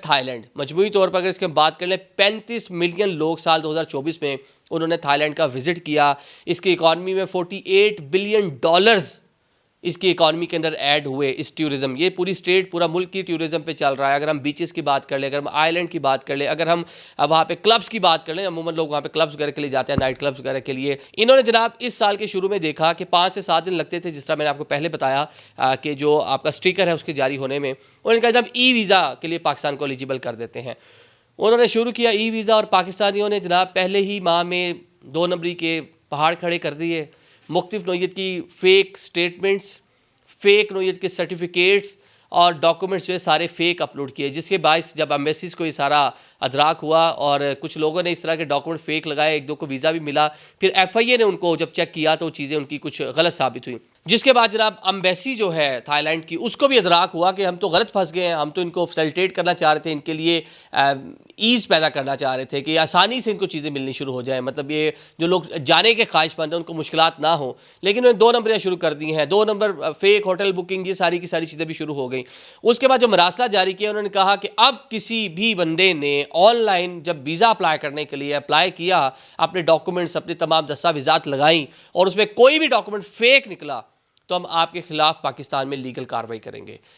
Thailand. मजमूई तौर पर अगर इसकी हम बात कर लें 35 मिलियन लोग साल 2024 में उन्होंने थाईलैंड का विजिट किया। इसकी इकॉनमी में $48 बिलियन इसकी इकॉनमी के अंदर ऐड हुए इस टूरिज़्म। ये पूरी स्टेट पूरा मुल्क की टूरिज़्म पे चल रहा है। अगर हम बीचेस की बात कर लें, अगर हम आइलैंड की बात कर लें, अगर हम वहाँ पे क्लब्स की बात कर लें, अमूमन लोग वहाँ पे क्लब्स वगैरह के लिए जाते हैं, नाइट क्लब्स वगैरह के लिए। इन्होंने जनाब इस साल के शुरू में देखा कि 5 से 7 दिन लगते थे, जिस तरह मैंने आपको पहले बताया कि जो आपका स्टिकर है उसके जारी होने में। उन्होंने कहा जब ई वीज़ा के लिए पाकिस्तान को एलिजिबल कर देते हैं। उन्होंने शुरू किया ई वीज़ा और पाकिस्तानियों ने जनाब पहले ही माह में 2 नंबरी के पहाड़ खड़े कर दिए। मुख्तलिफ नौइयत की फ़ेक स्टेटमेंट्स, फेक नौइयत के सर्टिफिकेट्स और डॉक्यूमेंट्स जो है सारे फेक अपलोड किए, जिसके बायस जब एम्बेसीज़ को ये सारा अदराक हुआ और कुछ लोगों ने इस तरह के डॉक्यूमेंट फेक लगाए, एक दो को वीज़ा भी मिला। फिर FIA ने उनको जब चेक किया तो चीज़ें उनकी कुछ गलत साबित हुई, जिसके बाद जनाब एम्बेसी जो है थाईलैंड की उसको भी अदराक हुआ कि हम तो गलत फंस गए हैं, हम तो इनको फैसिलिटेट करना चाह रहे थे, इनके लिए ईज़ पैदा करना चाह रहे थे कि आसानी से इनको चीज़ें मिलनी शुरू हो जाए, मतलब ये जो लोग जाने के ख्वाहिशमंद हैं उनको मुश्किलात ना हो। लेकिन उन्होंने 2 नंबरें शुरू कर दी हैं, 2 नंबर फेक होटल बुकिंग, ये सारी की सारी चीज़ें भी शुरू हो गई। उसके बाद जो मरासला जारी किया, उन्होंने कहा कि अब किसी भी बंदे ने ऑनलाइन जब वीज़ा अप्लाई करने के लिए अप्लाई किया, अपने डॉक्यूमेंट्स, अपने तमाम दस्तावेज़ात लगाई और उसमें कोई भी डॉक्यूमेंट फेक निकला तो हम आपके खिलाफ पाकिस्तान में लीगल कार्रवाई करेंगे।